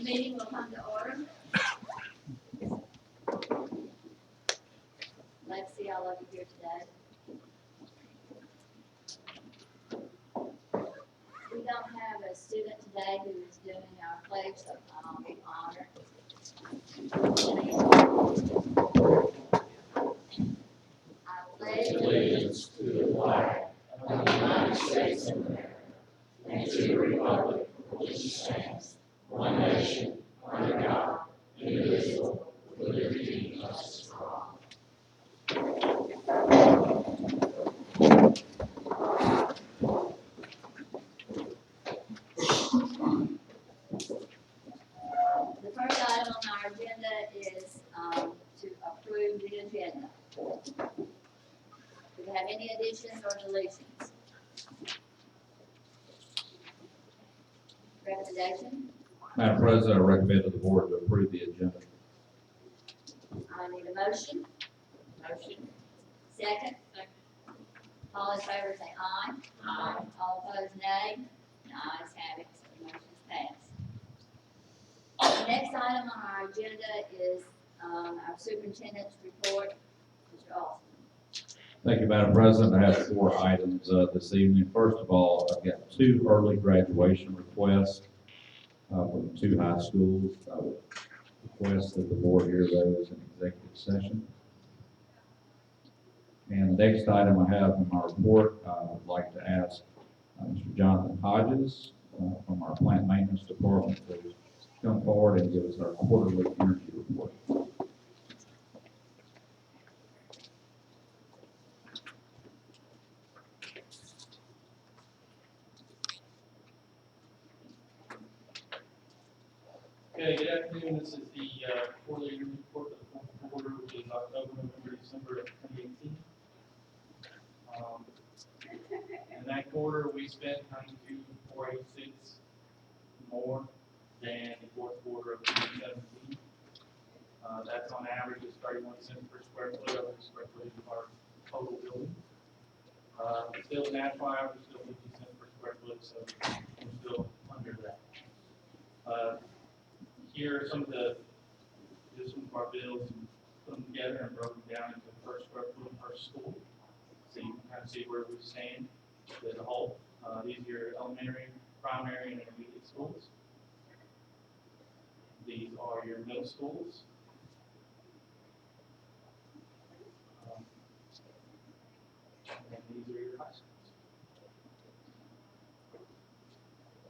Meeting will come to order. Let's see all of you here today. We don't have a student today who is doing our pledge, so I'll be honored. I pledge Allegiance to the flag of the United States of America and to the republic for which it stands, one nation, under God, indivisible, with liberty and justice for all. The first item on our agenda is to approve the agenda. Do we have any additions or deletions? Recommendation? Madam President, I recommend to the board to approve the agenda. I need a motion. Motion. Second? Second. All in favor say aye. Aye. All opposed nay. The ayes have it, so the motion is passed. The next item on our agenda is our superintendent's report. Mr. Austin. Thank you, Madam President. I have 4 items this evening. First of all, I've got 2 early graduation requests from 2 high schools. I would request that the board hear those in executive session. And the next item I have in my report, I would like to ask Mr. Jonathan Hodges from our plant maintenance department to come forward and give us our quarterly energy report. Okay, good afternoon. This is the quarterly energy report for the 4th quarter, which is October, November, December of 2018. In that quarter, we spent 92,486 more than the 4th quarter of 2017. That's on average is 31 cents per square foot of the square footage of our total building. Still the national average is still 50 cents per square foot, so we're still under that. Here are some of our bills, and put them together and broke them down into per square foot per school, so you can kind of see where we stand as a whole. These are your elementary, primary, and intermediate schools. These are your middle schools. And these are your high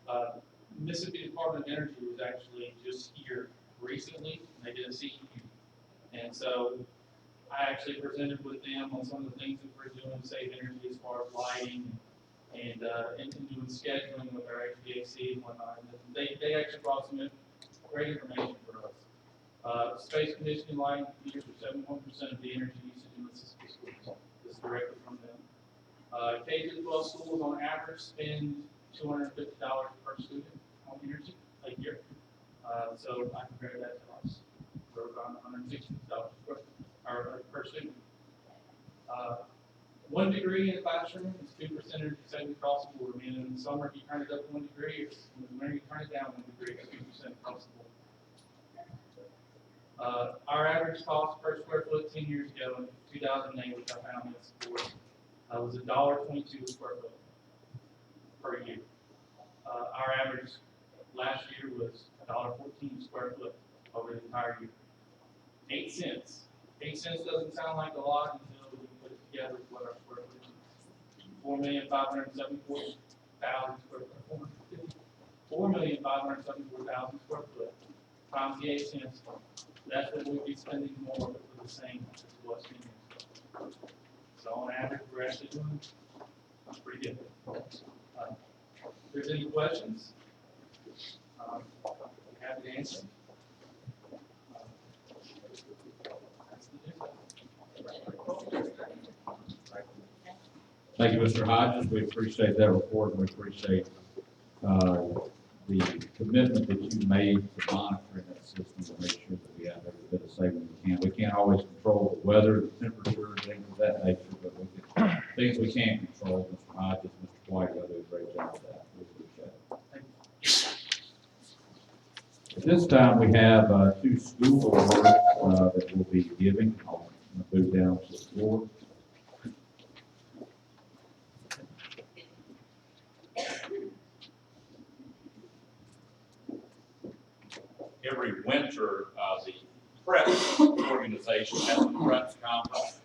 schools. Mississippi Department of Energy was actually just here recently, and they did a CEU. And so I actually presented with them on some of the things that we're doing to save energy as far as lighting and doing scheduling with our HVAC and whatnot. And they actually brought some great information for us. Space conditioning lighting computers are 71% of the energy usage in Mississippi schools. This is directly from them. K-12 schools on average spend $250 per student on energy a year. So I compare that to us. We're around $160 per student. 1 degree in a classroom is 2% energy saving across the board. I mean, in the summer, if you turn it up 1 degree, in the winter, you turn it down 1 degree, it's 2% across the board. Our average cost per square foot 10 years ago in 2008, which I found this for, was $1.22 a square foot per year. Our average last year was $1.14 square foot over the entire year. 8 cents. 8 cents doesn't sound like a lot until we put it together with what our square footage is. 4,574,000 square foot. 4,574,000 square foot times the 8 cents. That's what we'd be spending more for the same as what's in here. So on average, we're actually doing pretty good. If there's any questions, I'm happy to answer. Thank you, Mr. Hodges. We appreciate that report, and we appreciate the commitment that you made to monitoring that system to make sure that we have every bit of saving we can. We can't always control the weather, the temperature, things of that nature, but things we can control. Mr. Hodges, Mr. White, y'all do a great job of that. We appreciate it. At this time, we have two school awards that we'll be giving. I'll move down to the floor. Every winter, the prep organization has a prep conference,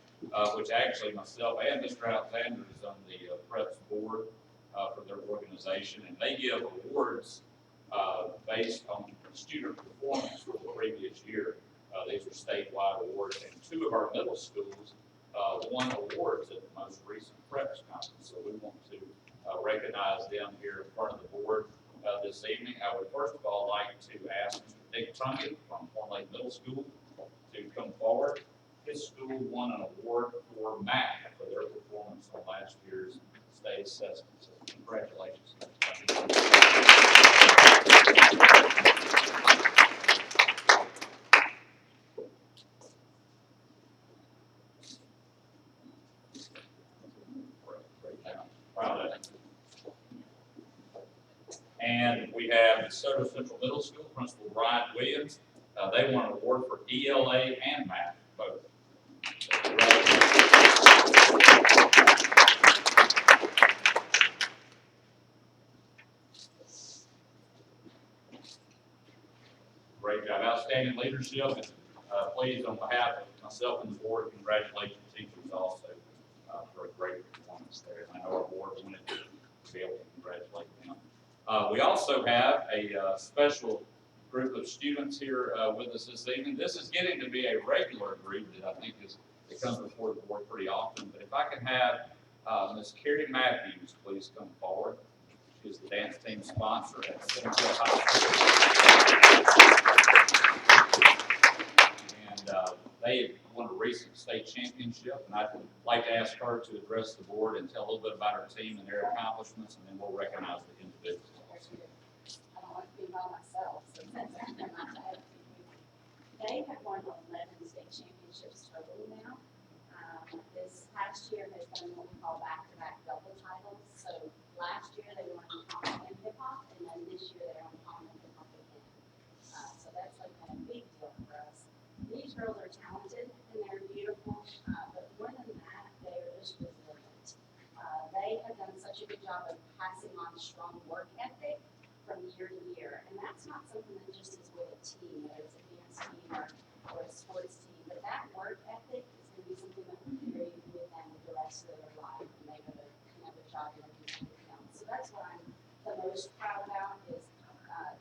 which actually myself and Mr. Alexander is on the preps board for their organization, and they give awards based on student performance for the previous year. These are statewide awards, and two of our middle schools won awards at the most recent preps conference. So we want to recognize them here in front of the board this evening. I would first of all like to ask Mr. Dick Trunkett from Horn Lake Middle School to come forward. His school won an award for math for their performance on last year's state assessment. So congratulations. Proud of it. And we have DeSoto Central Middle School Principal Brian Williams. They won an award for ELA and math, both. Great job, outstanding leadership, and please, on behalf of myself and the board, congratulate the teachers also for a great performance there. And I know our board wanted to be able to congratulate them. We also have a special group of students here with us this evening. This is getting to be a regular group that I think it comes before the board pretty often. But if I can have Ms. Carrie Matthews please come forward. She's the dance team sponsor at Central High School. And they won a recent state championship, and I'd like to ask her to address the board and tell a little bit about her team and their accomplishments, and then we'll recognize the individuals. I don't want to be by myself, so that's they have won 11 state championships total now. This past year has been what we call back-to-back double titles. So last year they won common and hip hop, and then this year they're on common and hip hop again. So that's like a big deal for us. These girls are talented and they're beautiful, but more than that, they're just resilient. They have done such a good job of passing on strong work ethic from year to year, and that's not something that just is with a team, whether it's a dance team or a sports team, but that work ethic is going to be something that will carry with them the rest of their life when they go to another job and everything else. So that's what I'm the most proud about is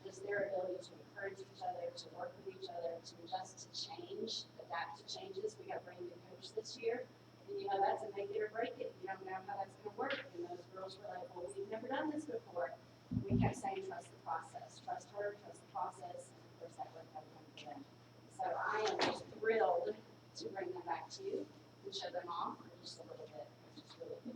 just their ability to encourage each other, to work with each other, to adjust to change, adapt to changes. We got a brand new coach this year, and you know that's a make it or break it. You don't know how that's going to work, and those girls were like, well, we've never done this before. We kept saying trust the process, trust her, trust the process, and of course that worked out for them. So I am just thrilled to bring them back to you and show them off for just a little bit, which is really good.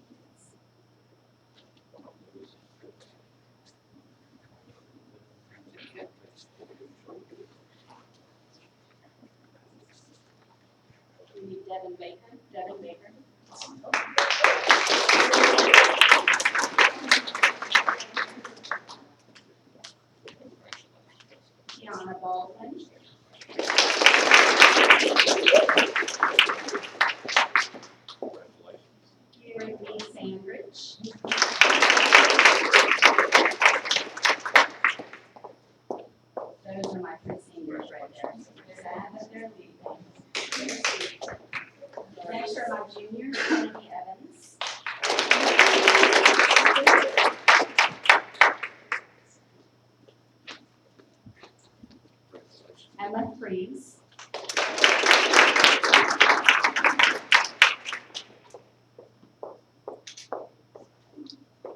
We need Devin Baker. Devin Baker. Kiana Baldwin. Karen B. Sandridge. Those are my three seniors right there. So sad that they're leaving. Next are my juniors, Kennedy Evans. Emma Freeze.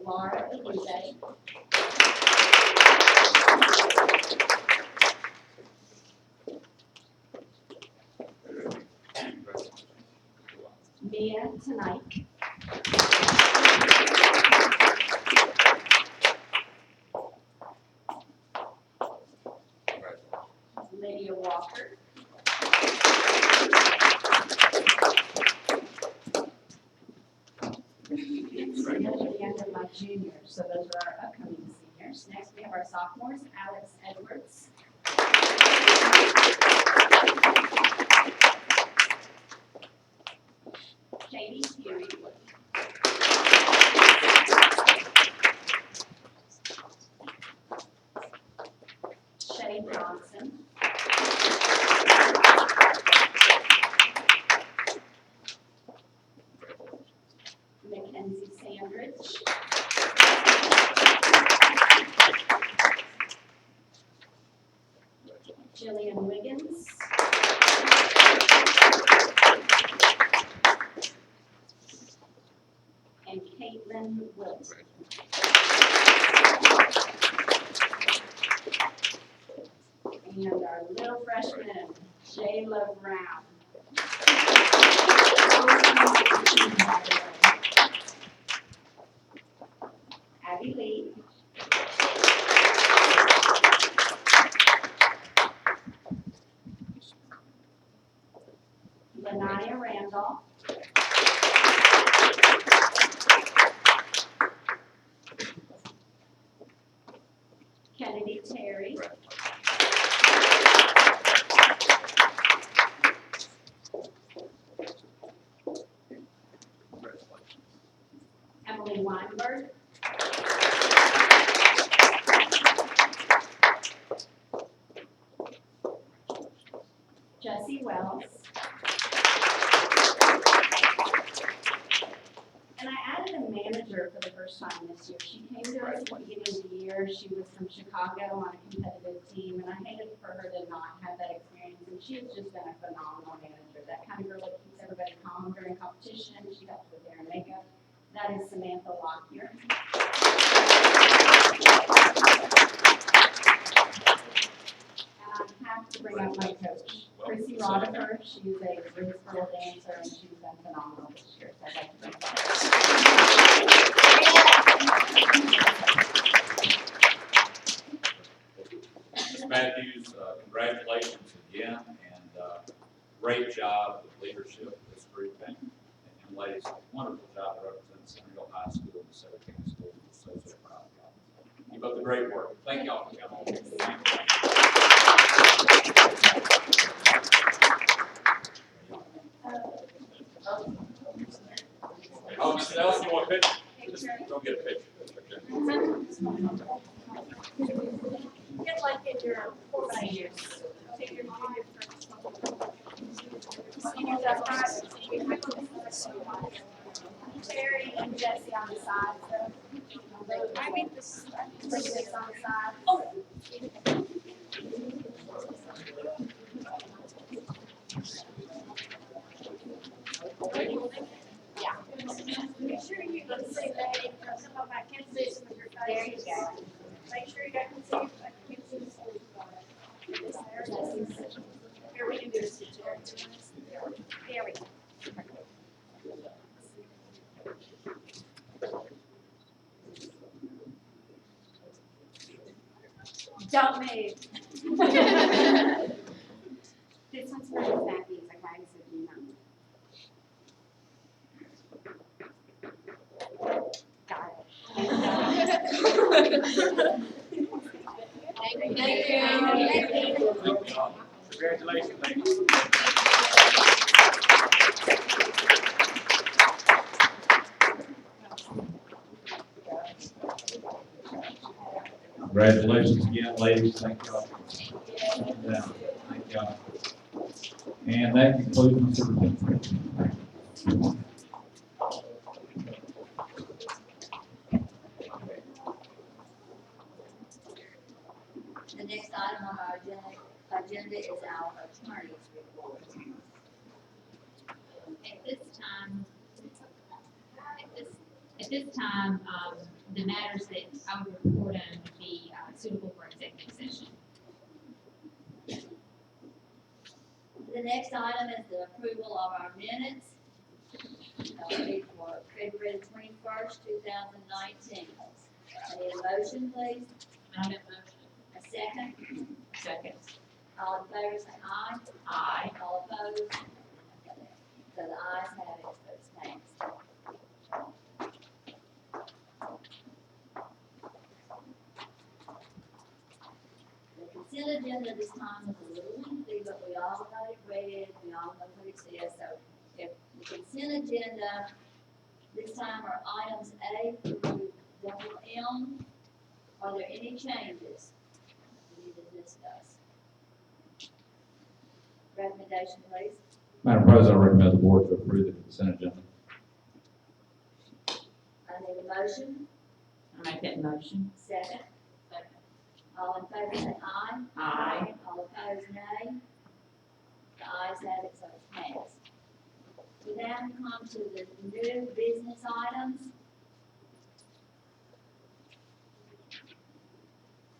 Laura Elise. Mia Tonight. Lydia Walker. And those are the end of my juniors, so those are our upcoming seniors. Next we have our sophomores, Alex Edwards. Ray Johnson. Mackenzie Sandridge. Jillian Wiggins. And Caitlin Wilson. And our little freshman, Jayla Brown. Abby Lee. Lanaya Randolph. Kennedy Terry. Emily Weinberg. Jessie Wells. And I added a manager for the first time this year. She came to us at the beginning of the year. She was from Chicago on a competitive team, and I hated for her to not have that experience. And she has just been a phenomenal manager. That kind of girl that keeps everybody calm during competition. She helps with hair and makeup. That is Samantha Lockyer. And I have to bring up my coach, Chrissy Rodifer. She's a graceful dancer, and she's been phenomenal this year. So I'd like to bring her up. Ms. Matthews, congratulations again, and great job with leadership of this group, and ladies, wonderful job representing Centerville High School and DeSoto County Schools. We're so proud of y'all. Keep up the great work. Thank y'all for coming. Oh, Mrs. Ellis, you want a picture? Don't get a picture. Get like in your formative years. Take your mind Terry and Jesse on the side, so. I mean, this on the side. Oh. Yeah. Make sure you can say they, some of my kids say some of your guys. There you go. Make sure you can see, I can see. Here we can do this. There we go. Don't move. This one's for Miss Matthews, okay, so do not move. Got it. Thank you. Congratulations, ladies. Congratulations again, ladies. Thank y'all. Thank y'all. And that concludes my superintendent's report. The next item on our agenda is our attorney's report. At this time, the matters that I would report on would be suitable for executive session. The next item is the approval of our minutes for February 21st, 2019. I need a motion, please. I have a motion. A second. Second. All in favor, say aye. Aye. All opposed? So the ayes have it, so it's passed. The consent agenda this time was a little lengthy, but we all got it read, we all know what it says, so if the consent agenda this time are items A through double M, are there any changes? We need to discuss. Recommendation, please. Madam President, I recommend the board to approve the consent agenda. I need a motion. I make that motion. Second. All in favor say aye. Aye. All opposed, nay. The ayes have it, so it's passed. We now come to the new business items.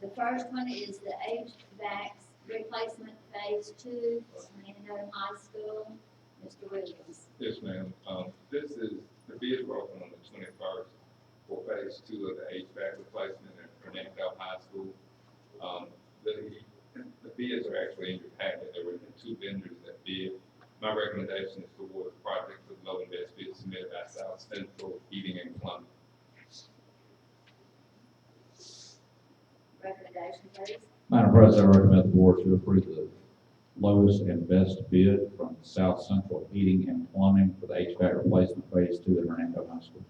The first one is the HVAC replacement phase 2 for Hernando High School. Mr. Williams. Yes, ma'am. This is, the bids were open on the 21st for phase 2 of the HVAC replacement at Fernando High School. The bids are actually in your packet. There were 2 vendors that bid. My recommendation is to award the project with low and best bid submitted by South Central Heating and Plumbing. Recommendation, please. Madam President, I recommend the board to approve the lowest and best bid from South Central Heating and Plumbing for the HVAC replacement phase 2 at Hernando High School.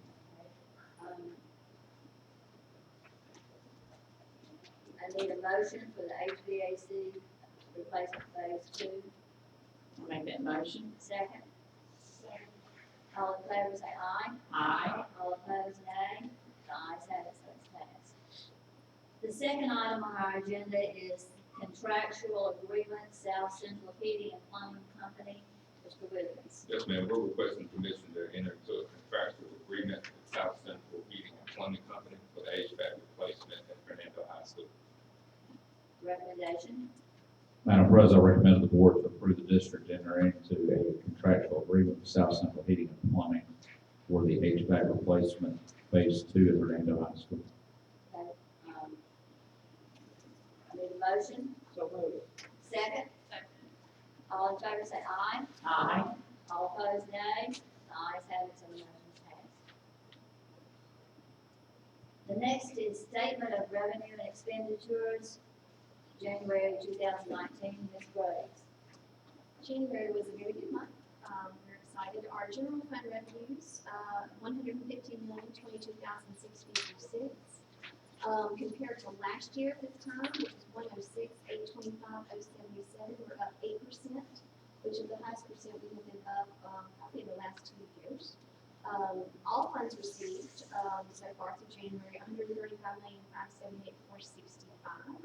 I need a motion for the HVAC replacement phase 2. I make that motion. Second. All in favor say aye. Aye. All opposed, nay. The ayes have it, so it's passed. The second item on our agenda is contractual agreement, South Central Heating and Plumbing Company. Mr. Williams. Yes, ma'am. We're requesting permission to enter into a contractual agreement with South Central Heating and Plumbing Company for the HVAC replacement at Fernando High School. Recommendation. Madam President, I recommend the board to approve the district to enter into a contractual agreement with South Central Heating and Plumbing for the HVAC replacement phase 2 at Hernando High School. Okay, I need a motion. So moved. Second. All in favor say aye. Aye. All opposed, nay. The ayes have it, so the motion is passed. The next is statement of revenue and expenditures, January 2019, Ms. Graves. January was a very good month. We're excited. Our general fund revenues, $115,022,066. Compared to last year at this time, which was $106,825,077, we're up 8%, which is the highest percent we have been up probably in the last 2 years. All funds received so far through January, $135,578,465.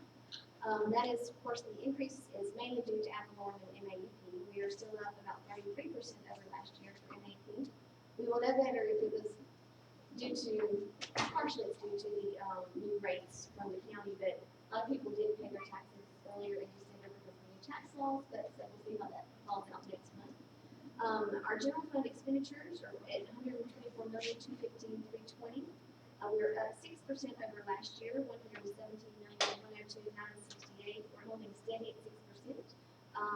That is, of course, the increase is mainly due to ad valorem and MAP. We are still up about 33% over last year for MAP. We will know better if it was due to, partially it's due to the new rates from the county, but a lot of people did pay their taxes earlier in December because of the new tax laws, but so we'll see how that falls out next month. Our general fund expenditures are at $124,215,320. We're up 6% over last year, $117,102,968. We're holding steady at 6%,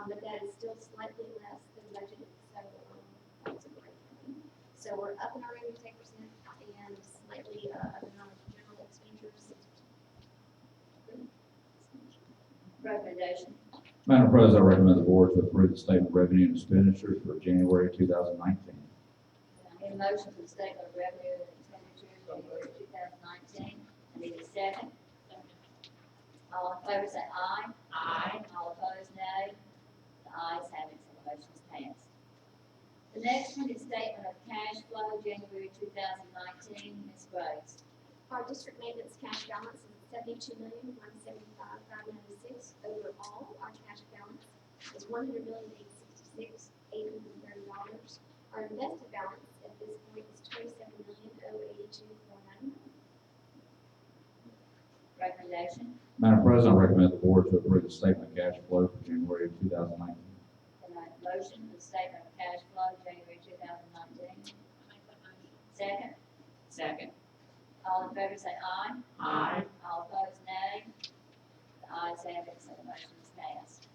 but that is still slightly less than budgeted, so that's a great thing. So we're up in our revenue 10% and slightly up in our general expenditures 6%. Recommendation. Madam President, I recommend the board to approve the statement of revenue and expenditures for January 2019. I need a motion for the statement of revenue and expenditures, January 2019. I need a second. All in favor say aye. Aye. All opposed, nay. The ayes have it, so the motion is passed. The next one is statement of cash flow, January 2019, Ms. Graves. Our district maintenance cash balance is $72,175,596. Overall, our cash balance is $100,866,830. Our invested balance at this point is $27,082,490. Recommendation. Madam President, I recommend the board to approve the statement of cash flow for January 2019. Can I have a motion for the statement of cash flow, January 2019? Second. Second. All in favor say aye. Aye. All opposed, nay. The ayes have it, so the motion is passed.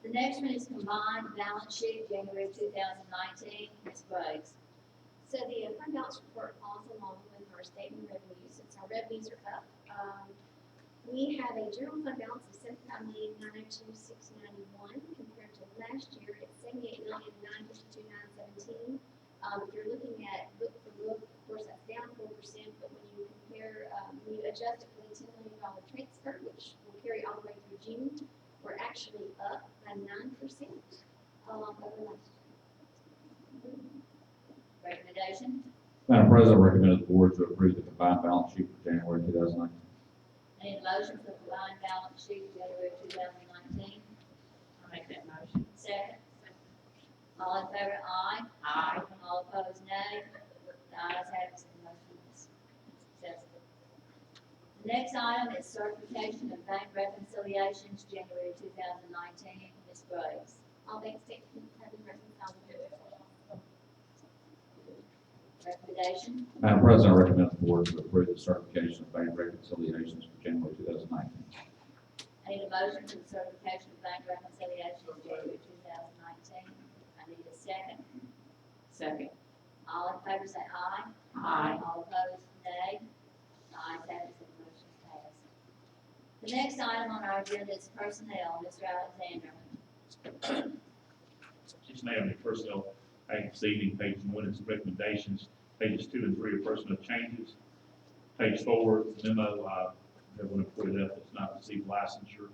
The next one is combined balance sheet, January 2019, Ms. Graves. So the fund balance report follows along with our statement of revenues. Since our revenues are up, we have a general fund balance of $75,902,691 compared to last year at $78,952,917. If you're looking at book for book, of course that's down 4%, but when you compare, when you adjust it for the $10 million transfer, which will carry all the way through June. We're actually up by 9%, over last year. Recommendation, Madam President, I recommend the board to approve the combined balance sheet for January 2019. I need a motion for the combined balance sheet January 2019. I'll make that motion. Second. All in favor, aye. Aye. All opposed, nay. The ayes have it, so the motion is successful. The next item is certification of bank reconciliations, January 2019. Ms. Graves. All bank statements have been reconciled to the Recommendation, Madam President, I recommend the board to approve the certification of bank reconciliations for January 2019. I need a motion for the certification of bank reconciliations, January 2019. I need a second. Second. All in favor say aye. Aye. All opposed, nay. The ayes have it, so the motion is passed. The next item on our agenda is personnel. Mr. Alexander. Each item in personnel, this evening, page 1 is recommendations, pages 2 and 3 are personnel changes. Page 4, is the memo, that one employee left that's not received licensure.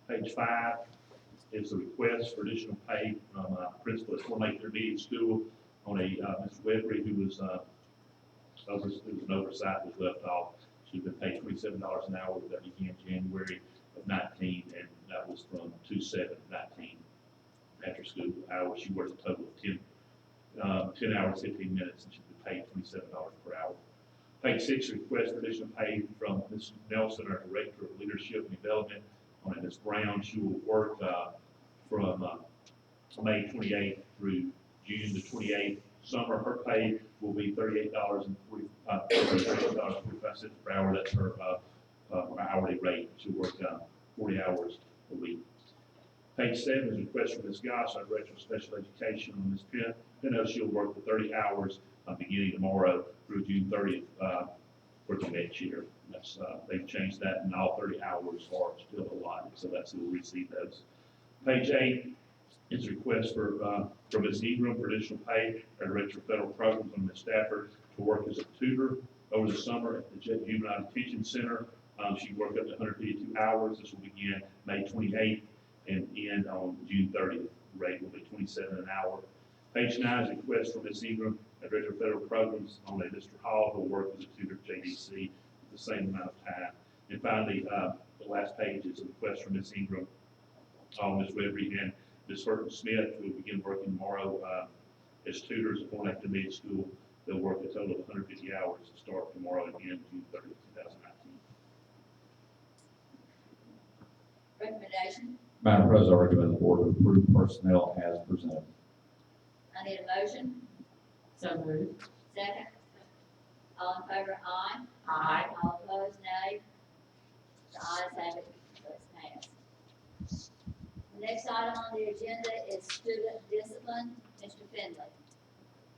Page 5 is the request for additional pay from principal at Fort Lake Intermediate School on a Ms. Wedbury who was there was an oversight, was left off. She'd been paid $27 an hour that began January of 19, and that was from 2/7/19. After school hours, she worked a total of 10 hours, 15 minutes, and she'd be paid $27 per hour. Page 6, request for additional pay from Ms. Nelson, our Director of Leadership and Development, on Ms. Brown. She will work from May 28th through June the 28th. Summer, her pay will be $38.45 per hour. That's her hourly rate. She'll work 40 hours a week. Page 7 is a request from Ms. Goss, our Director of Special Education, on Ms. Pinto. She'll work for 30 hours beginning tomorrow through June 30th for the next year. That's, they've changed that, and all 30 hours are still allotted, so that's who will receive those. Page 8 is a request for Ms. Ingram for additional pay, our Director of Federal Programs, on Ms. Stafford, to work as a tutor over the summer at the Juvenile Detention Center. She worked up to 152 hours. This will begin May 28th and end on June 30th. The rate will be $27 an hour. Page 9 is a request from Ms. Ingram, our Director of Federal Programs, on a Mr. Hall, who will work as a tutor at JDC the same amount of time. And finally, the last page is a request from Ms. Ingram on Ms. Webby and Ms. Burton Smith, who will begin working tomorrow as tutors at Fort Lake Intermediate School. They'll work a total of 150 hours to start tomorrow and end June 30th, 2019. Recommendation, Madam President, I recommend the board to approve personnel as presented. I need a motion. So moved. Second. All in favor, aye. Aye. All opposed, nay. The ayes have it, so it's passed. The next item on the agenda is student discipline. Mr. Finley.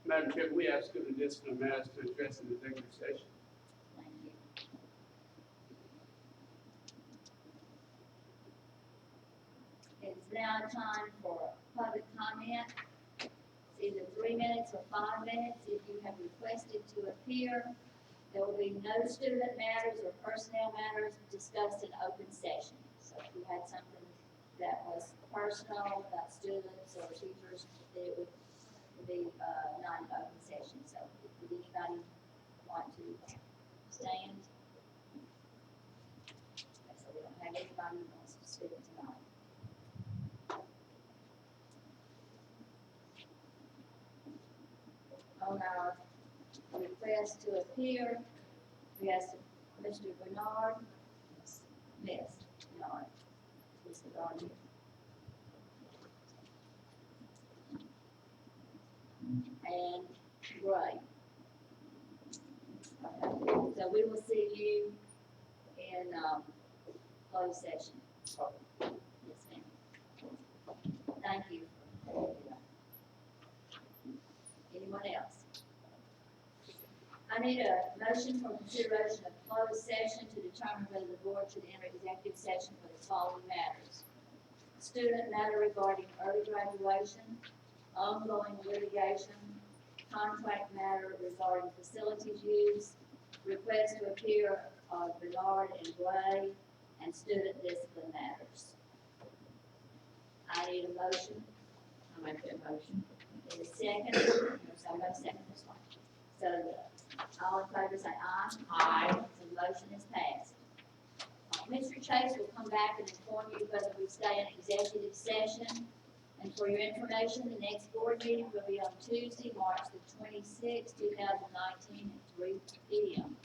Madam Chair, we ask student discipline matters to address in the executive session. Thank you. It's now time for public comment. It's either 3 minutes or 5 minutes. If you have requested to appear, there will be no student matters or personnel matters discussed in open session. So if you had something that was personal about students or teachers, it would be not an open session. So would anybody want to stand? Okay, so we don't have anybody who wants to speak tonight. On our request to appear, we asked Mr. Bernard, Miss Bernard, Mr. Bernard. And Gray. Okay, so we will see you in, closed session. Yes, ma'am. Thank you. Anyone else? I need a motion for consideration of closed session to determine whether the board should enter executive session for the following matters. Student matter regarding early graduation, ongoing litigation, contract matter regarding facilities use, request to appear of Bernard and Gray, and student discipline matters. I need a motion. I'll make that motion. Need a second? Or somebody second this one? So, all in favor say aye. Aye. So the motion is passed. Mr. Chase will come back and inform you whether we stay in executive session. And for your information, the next board meeting will be on Tuesday, March the 26th, 2019, at 3 p.m.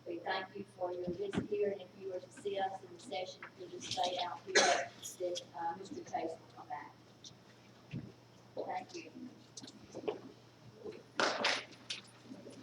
We thank you for your visit here, and if you were to see us in the session, you just stay out here, that Mr. Chase